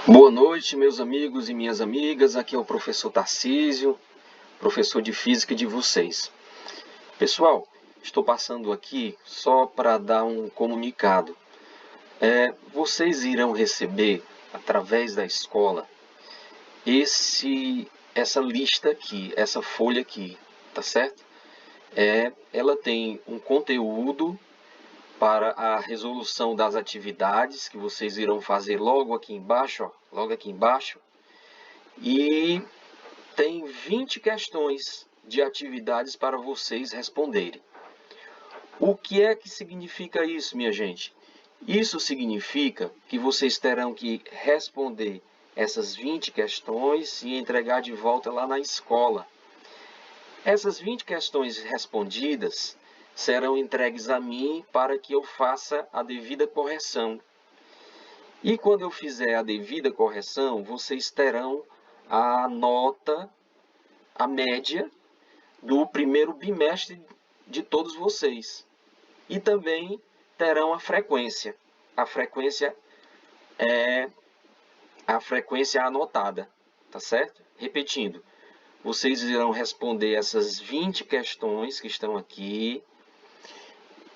Boa noite, meus amigos e minhas amigas. Aqui é o professor Tarcísio, professor de Física de vocês. Pessoal, estou passando aqui só para dar um comunicado. Vocês irão receber, através da escola, essa lista aqui, essa folha aqui, tá certo? Ela tem um conteúdo para a resolução das atividades que vocês irão fazer logo aqui embaixo, ó, logo aqui embaixo. E tem 20 questões de atividades para vocês responderem. O que é que significa isso, minha gente? Isso significa que vocês terão que responder essas 20 questões e entregar de volta lá na escola. Essas 20 questões respondidas serão entregues a mim para que eu faça a devida correção. E quando eu fizer a devida correção, vocês terão a nota, a média do primeiro bimestre de todos vocês. E também terão a frequência. A frequência é a frequência anotada, tá certo? Repetindo, vocês irão responder essas 20 questões que estão aqui,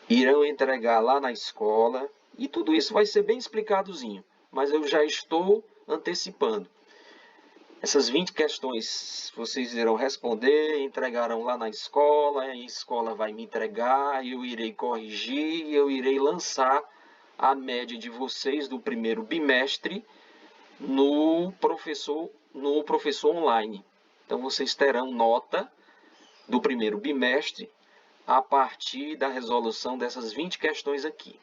irão entregar lá na escola, e tudo isso vai ser bem explicadozinho, mas eu já estou antecipando. Essas 20 questões vocês irão responder, entregarão lá na escola, a escola vai me entregar, eu irei corrigir e eu irei lançar a média de vocês do primeiro bimestre no professor online. Então vocês terão nota do primeiro bimestre a partir da resolução dessas 20 questões aqui.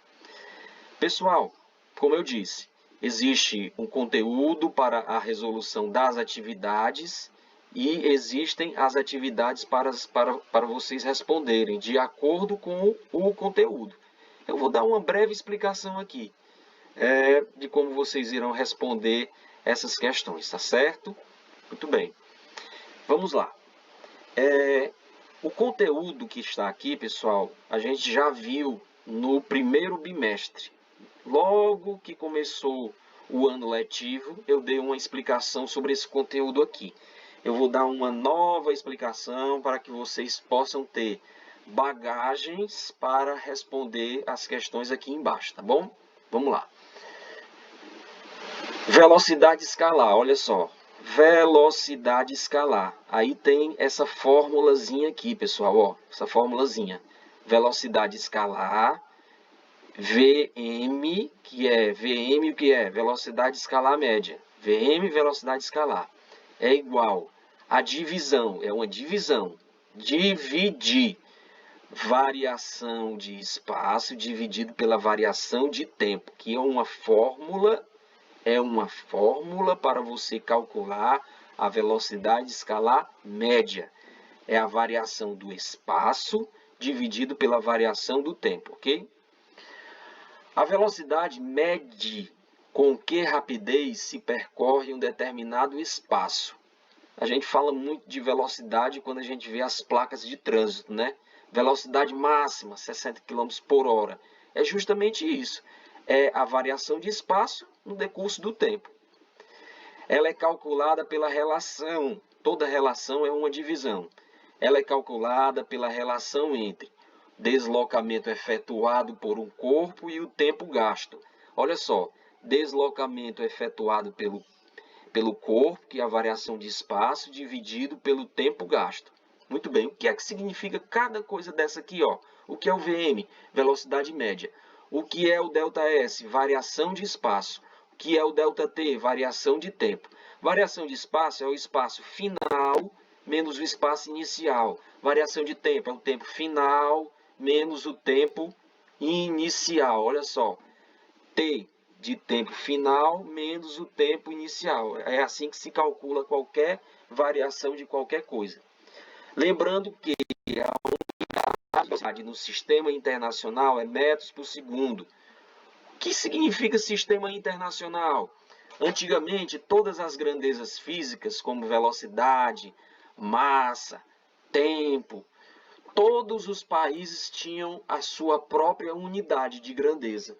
Pessoal, como eu disse, existe um conteúdo para a resolução das atividades e existem as atividades para vocês responderem de acordo com o conteúdo. Eu vou dar uma breve explicação aqui de como vocês irão responder essas questões, tá certo? Muito bem. Vamos lá. O conteúdo que está aqui, pessoal, a gente já viu no primeiro bimestre. Logo que começou o ano letivo, eu dei uma explicação sobre esse conteúdo aqui. Eu vou dar uma nova explicação para que vocês possam ter bagagens para responder as questões aqui embaixo, tá bom? Vamos lá. Velocidade escalar, olha só. Velocidade escalar. Aí tem essa formulazinha aqui, pessoal, ó, essa formulazinha. Velocidade escalar, VM, o que é? Velocidade escalar média. VM, velocidade escalar, é igual a divisão, é uma divisão. Dividir variação de espaço dividido pela variação de tempo, que é uma fórmula para você calcular a velocidade escalar média. É a variação do espaço dividido pela variação do tempo, ok? A velocidade mede com que rapidez se percorre um determinado espaço. A gente fala muito de velocidade quando a gente vê as placas de trânsito, né? Velocidade máxima, 60 km por hora. É justamente isso. É a variação de espaço no decurso do tempo. Ela é calculada pela relação. Toda relação é uma divisão. Ela é calculada pela relação entre deslocamento efetuado por um corpo e o tempo gasto. Olha só, deslocamento efetuado pelo corpo, que é a variação de espaço, dividido pelo tempo gasto. Muito bem, o que é que significa cada coisa dessa aqui, ó? O que é o VM? Velocidade média. O que é o ΔS? Variação de espaço. O que é o ΔT? Variação de tempo. Variação de espaço é o espaço final menos o espaço inicial. Variação de tempo é o tempo final menos o tempo inicial. Olha só, T de tempo final menos o tempo inicial. É assim que se calcula qualquer variação de qualquer coisa. Lembrando que a velocidade no sistema internacional é metros por segundo. O que significa sistema internacional? Antigamente, todas as grandezas físicas, como velocidade, massa, tempo, todos os países tinham a sua própria unidade de grandeza.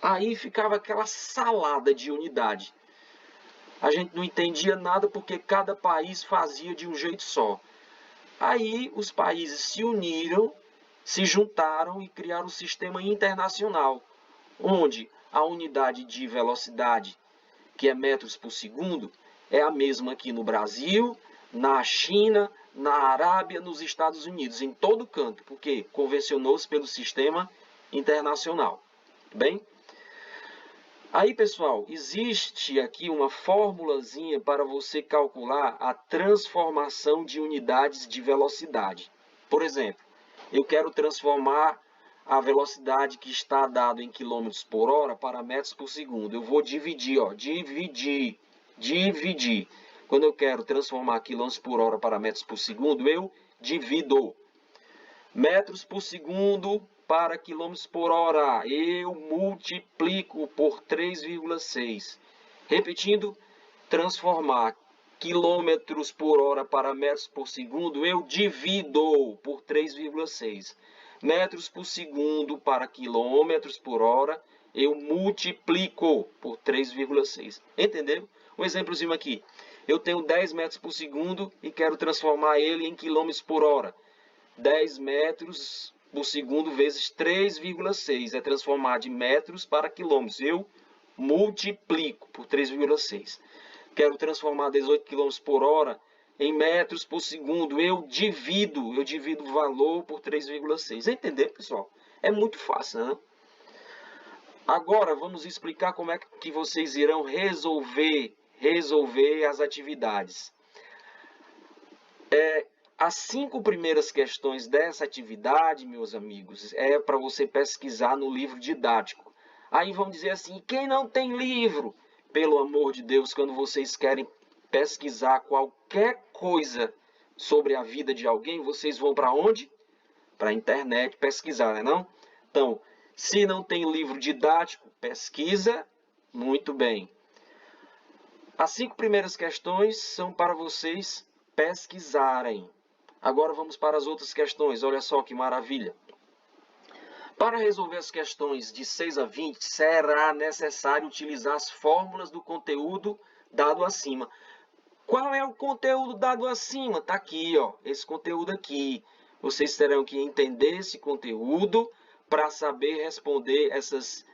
Aí ficava aquela salada de unidade. A gente não entendia nada porque cada país fazia de um jeito só. Aí os países se uniram, se juntaram e criaram um sistema internacional, onde a unidade de velocidade, que é metros por segundo, é a mesma aqui no Brasil, na China, na Arábia, nos Estados Unidos, em todo canto, porque convencionou-se pelo sistema internacional. Bem, aí, pessoal, existe aqui uma formulazinha para você calcular a transformação de unidades de velocidade. Por exemplo, eu quero transformar a velocidade que está dado em quilômetros por hora para metros por segundo. Eu vou dividir, dividir. Quando eu quero transformar quilômetros por hora para metros por segundo, eu divido. Metros por segundo para quilômetros por hora, eu multiplico por 3,6. Repetindo, transformar quilômetros por hora para metros por segundo, eu divido por 3,6. Metros por segundo para quilômetros por hora, eu multiplico por 3,6. Entendeu? Um exemplozinho aqui. Eu tenho 10 metros por segundo e quero transformar ele em quilômetros por hora. 10 metros por segundo vezes 3,6 é transformar de metros para quilômetros. Eu multiplico por 3,6. Quero transformar 18 km por hora em metros por segundo. Eu divido o valor por 3,6. Entendeu, pessoal? É muito fácil, né? Agora vamos explicar como é que vocês irão resolver as atividades. As 5 primeiras questões dessa atividade, meus amigos, é para você pesquisar no livro didático. Aí vão dizer assim, quem não tem livro? Pelo amor de Deus, quando vocês querem pesquisar qualquer coisa sobre a vida de alguém, vocês vão para onde? Para a internet pesquisar, né não? Então, se não tem livro didático, pesquisa muito bem. As 5 primeiras questões são para vocês pesquisarem. Agora vamos para as outras questões. Olha só que maravilha. Para resolver as questões de 6 a 20, será necessário utilizar as fórmulas do conteúdo dado acima. Qual é o conteúdo dado acima? Está aqui, ó, esse conteúdo aqui. Vocês terão que entender esse conteúdo para saber responder essas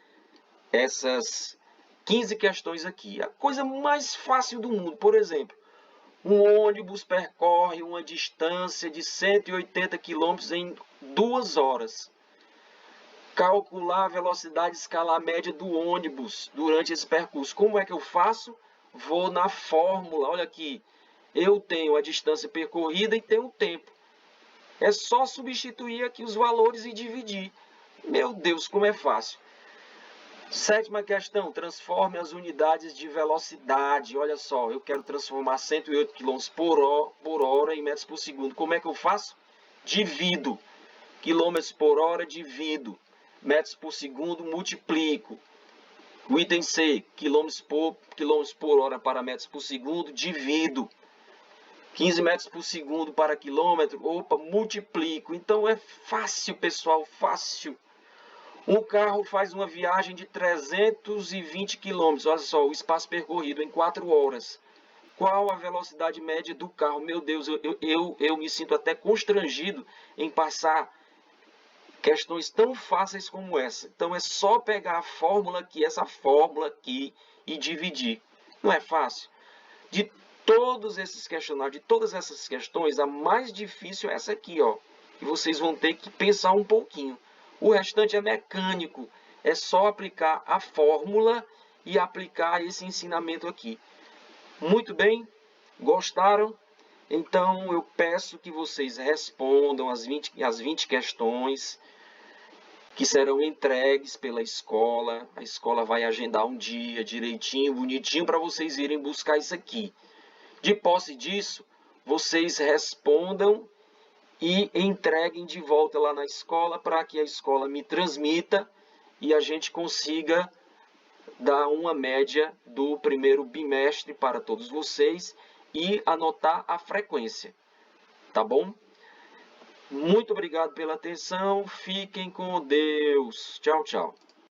15 questões aqui. A coisa mais fácil do mundo, por exemplo. Um ônibus percorre uma distância de 180 km em 2 horas. Calcular a velocidade escalar média do ônibus durante esse percurso. Como é que eu faço? Vou na fórmula. Olha aqui. Eu tenho a distância percorrida e tenho o tempo. É só substituir aqui os valores e dividir. Meu Deus, como é fácil. 7ª questão, transforme as unidades de velocidade. Olha só, eu quero transformar 108 km por hora em metros por segundo. Como é que eu faço? Divido. Quilômetros por hora, divido. Metros por segundo, multiplico. O item C, quilômetros por hora para metros por segundo, divido. 15 metros por segundo para quilômetro, opa, multiplico. Então é fácil, pessoal, fácil. Um carro faz uma viagem de 320 km, olha só, o espaço percorrido em 4 horas. Qual a velocidade média do carro? Meu Deus, eu me sinto até constrangido em passar questões tão fáceis como essa. Então é só pegar a fórmula aqui, essa fórmula aqui, e dividir. Não é fácil? De todos esses questionários, de todas essas questões, a mais difícil é essa aqui, ó. E vocês vão ter que pensar um pouquinho. O restante é mecânico, é só aplicar a fórmula e aplicar esse ensinamento aqui. Muito bem? Gostaram? Então eu peço que vocês respondam as 20 questões que serão entregues pela escola. A escola vai agendar um dia direitinho, bonitinho, para vocês irem buscar isso aqui. De posse disso, vocês respondam e entreguem de volta lá na escola para que a escola me transmita e a gente consiga dar uma média do primeiro bimestre para todos vocês e anotar a frequência. Tá bom? Muito obrigado pela atenção. Fiquem com Deus. Tchau, tchau.